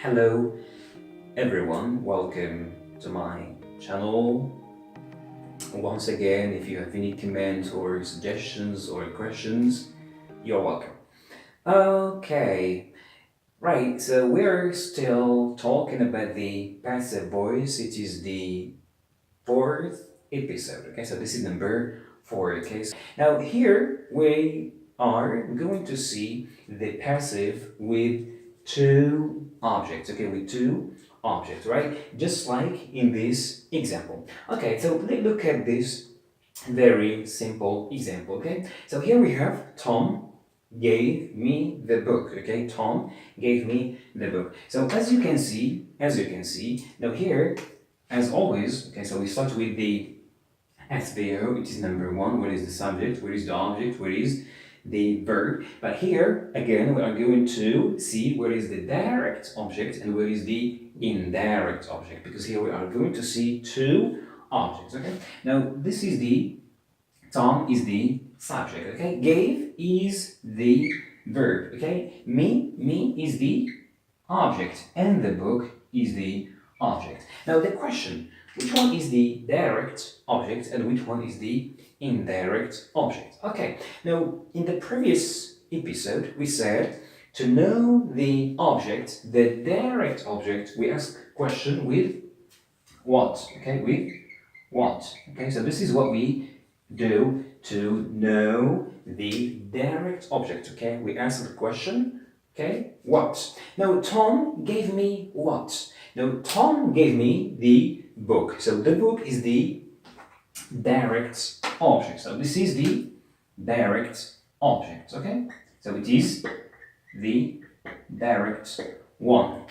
Hello everyone, welcome to my channel. Once again, if you have any comments or suggestions or questions, you're welcome. Okay, right, so we're still talking about the passive voice. It is the fourth episode, okay? So this is number 4, okay? Now here we are going to see the passive with two objects, okay? With two objects, right? Just like in this example. Okay, so let's look at this very simple example, okay? So here we have Tom gave me the book, okay? Tom gave me the book. So as you can see, now here, as always, okay, so we start with the SVO, which is number 1, what is the subject, what is the object, what is the verb. But here, again, we are going to see what is the direct object and what is the indirect object, because here we are going to see two objects, okay? Now, this is the Tom is the subject, okay? Gave is the verb, okay? Me is the object, and the book is the object. Now the question, which one is the direct object and which one is the indirect object? Okay, now in the previous episode we said to know the object, the direct object, we ask question with what, okay, with what, okay, so this is what we do to know the direct object, okay, we ask the question, okay, what. Now Tom gave me what? Now Tom gave me the book, so the book is the direct object, so this is the direct object, okay, so it is the direct one.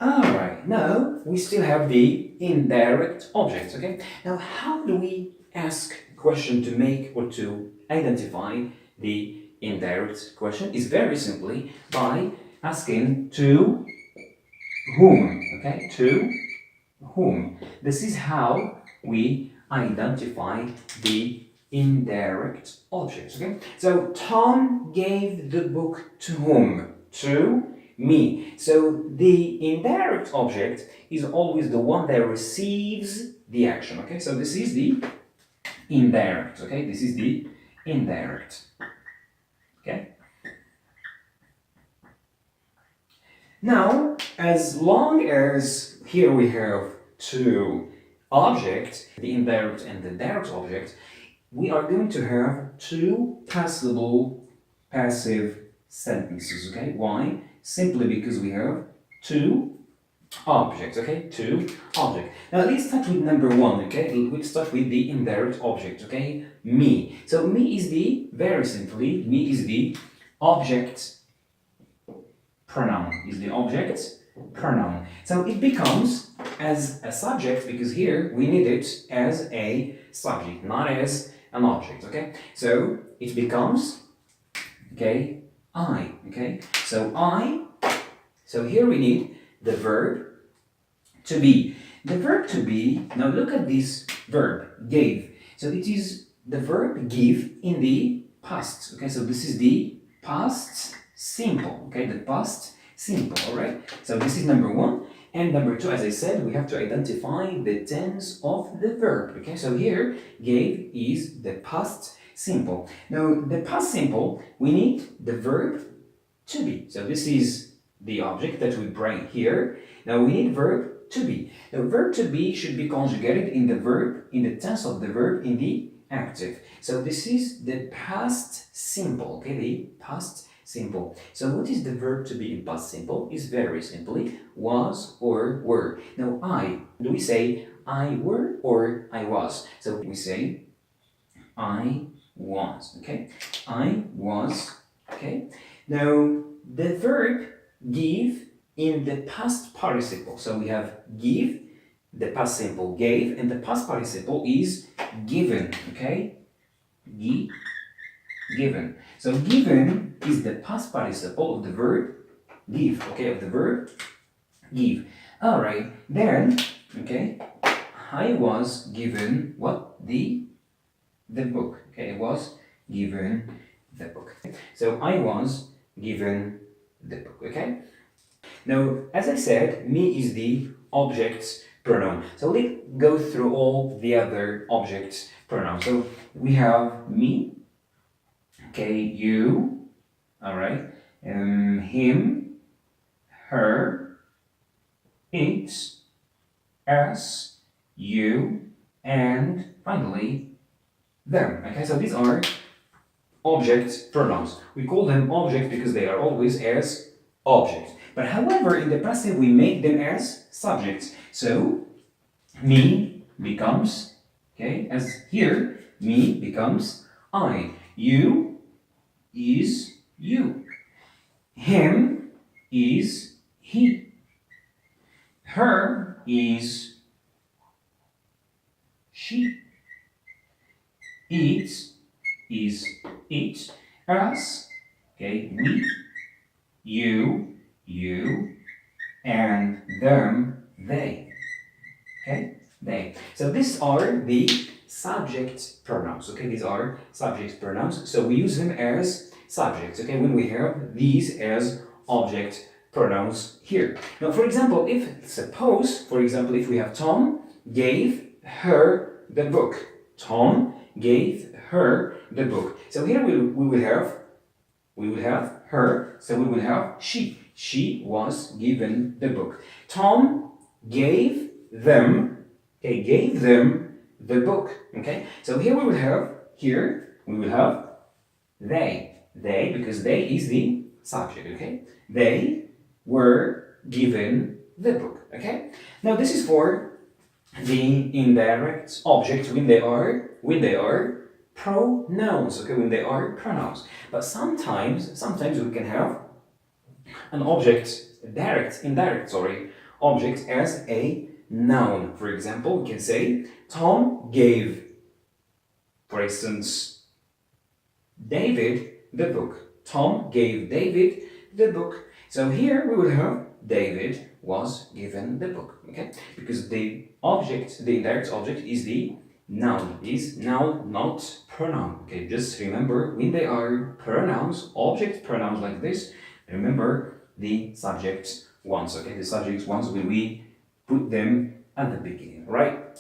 Alright, now we still have the indirect objects, okay? Now how do we ask a question to make or to identify the indirect question? Is very simply by asking to whom, okay? To whom. This is how we identify the indirect objects, okay? So Tom gave the book to whom? To me. So the indirect object is always the one that receives the action, okay? So this is the indirect, okay? This is the indirect, okay? Now, as long as here we have two objects, the indirect and the direct object, we are going to have two passable passive sentences, okay? Why? Simply because we have two objects, okay? Two objects. Now let's start with number 1, okay? Let's start with the indirect object, okay? Me. So me is the, very simply, me is the object pronoun, is the object pronoun. So it becomes as a subject because here we need it as a subject, not as an object, okay? So it becomes, okay, I, okay? So here we need the verb to be. The verb to be, now look at this verb, gave. So it is the verb give in the past, okay? So this is the past simple, okay? The past simple, all right? So this is number 1. And number 2, as I said, we have to identify the tense of the verb, okay? So here, gave is the past simple. Now, the past simple, we need the verb to be. So this is the object that we bring here. Now we need verb to be. The verb to be should be conjugated in the verb, in the tense of the verb, in the active. So this is the past simple, okay? The past simple. So what is the verb to be in past simple? Is very simply was or were. Now I, do we say I were or I was? So we say I was, okay? I was, okay? Now the verb give in the past participle. So we have give, the past simple gave, and the past participle is given, okay? Given. So given is the past participle of the verb give, okay, of the verb give. All right, then, okay, I was given what? The book, okay, I was given the book. So I was given the book, okay? Now, as I said, me is the object pronoun. So let's go through all the other object pronouns. So we have me, okay, you, all right, him, her, it, us, you, and finally them. Okay, so these are object pronouns. We call them object because they are always as objects. But however, in the passive we make them as subjects. So me becomes, okay, as here, me becomes I. You is you. Him is he. Her is she. It is it. Us, okay, we, you, and them, they. Okay, they. So these are the subject pronouns. Okay, these are subject pronouns. So we use them as subjects. Okay, when we have these as object pronouns here. Now, for example, if we have Tom gave her the book. Tom gave her the book. So here we will have her. So we will have she. She was given the book. Tom gave them, okay, gave them the book. Okay, so here we will have they, because they is the subject. Okay, they were given the book. Okay, now this is for the indirect object when they are pronouns. Okay, when they are pronouns. But sometimes we can have an object, indirect object as a noun. For example, we can say Tom gave, for instance, David the book. Tom gave David the book. So here we will have David was given the book. Okay, because the indirect object is the noun, not pronoun. Okay, just remember when they are pronouns, object pronouns like this, remember the subject ones. Okay, the subject ones when we put them at the beginning, right?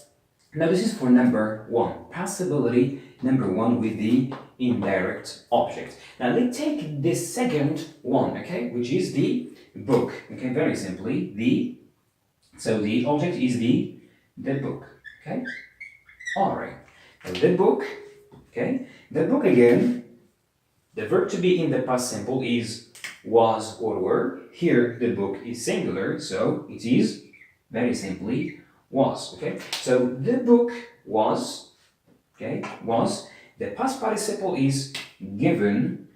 Now this is for number one, passability number one with the indirect object. Now let's take the second one, okay, which is the book. Okay, very simply, the object is the book. Okay, all right. Now the book, okay, the book again. The verb to be in the past simple is was or were. Here the book is singular, so it is very simply was. Okay, so the book was, okay, was. The past participle is given,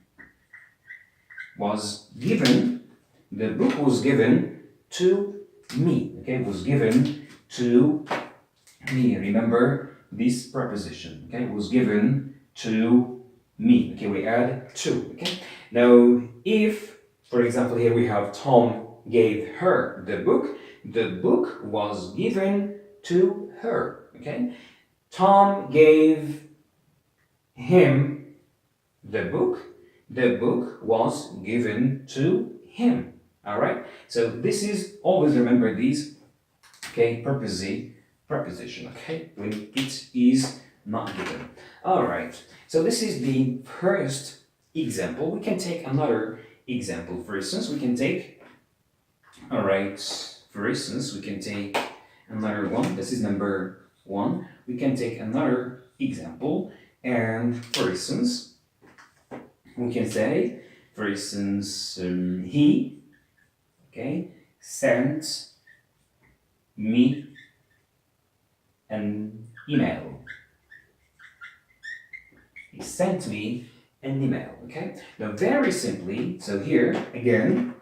was given. The book was given to me. Okay, was given to me. Remember this preposition. Okay, was given to me. Okay, we add to. Okay, now if, for example, here we have Tom gave her the book was given to her. Okay, Tom gave him the book was given to him. All right, so this is, always remember these, okay, preposition, okay, when it is not given. All right, so this is the first example. We can take another example. For instance, we can take, all right, for instance, we can take another one. This is number one. We can take another example, and for instance, we can say, for instance, he, okay, sent me an email. He sent me an email. Okay, now very simply, so here again,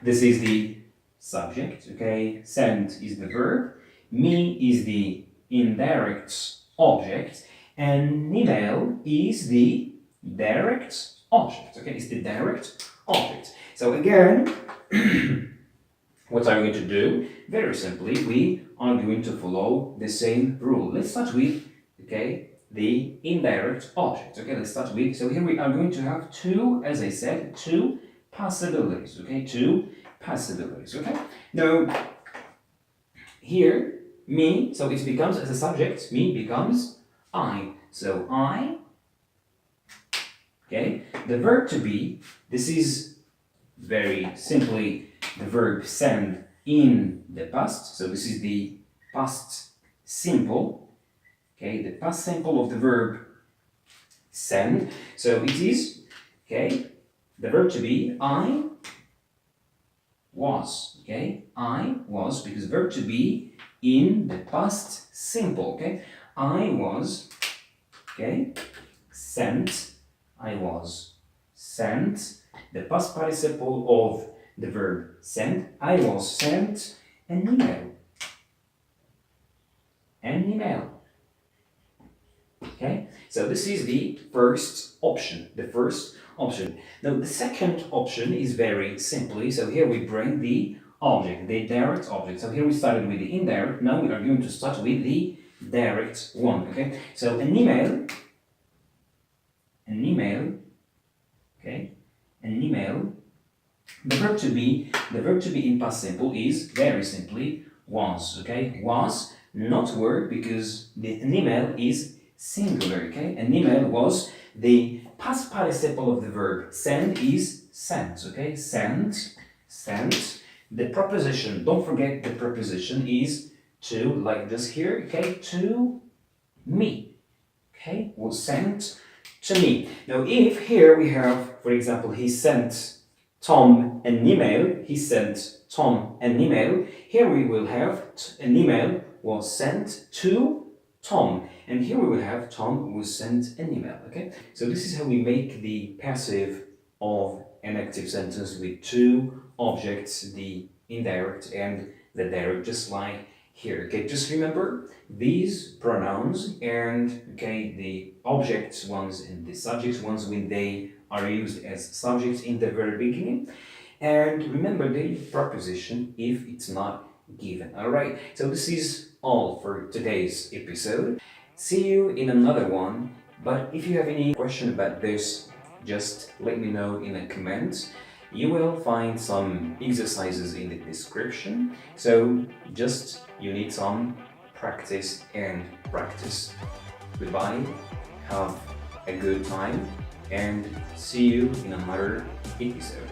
this is the subject. Okay, sent is the verb, me is the indirect object, and email is the direct object. Okay, it's the direct object. So again, what are we going to do? Very simply, we are going to follow the same rule. Let's start with, okay, the indirect object. Okay, let's start with, so here we are going to have two, as I said, two possibilities. Okay, two passive voice. Okay. Now here me, so it becomes as a subject. Me becomes I. So I. Okay. The verb to be. This is very simply the verb send in the past. So this is the past simple. Okay, the past simple of the verb send. So it is, okay, the verb to be I was. Okay, I was, because verb to be in the past simple. Okay, I was, okay, sent. I was sent. The past participle of the verb send. I was sent an email. An email. Okay, so this is the first option. The first option. Now the second option is very simply. So here we bring the object, the direct object. So here we started with the indirect. Now we are going to start with the direct one. Okay, so an email. Okay, an email. The verb to be in past simple is very simply was. Okay, was, not were, because an email is singular. Okay, an email was. The past participle of the verb send is sent. Okay, sent. The preposition, don't forget the preposition, is to, like this here. Okay, to me. Okay, was sent to me. Now if here we have, for example, he sent Tom an email. He sent Tom an email. Here we will have an email was sent to Tom. And here we will have Tom was sent an email. Okay, so this is how we make the passive of an active sentence with two objects, the indirect and the direct, just like here. Okay, just remember these pronouns and, okay, the objects ones and the subjects ones when they are used as subjects in the very beginning, and remember the preposition if it's not given. All right, so this is all for today's episode. See you in another one, but if you have any question about this, just let me know in a comment. You will find some exercises in the description, so just you need some practice and practice. Goodbye, have a good time, and see you in another episode.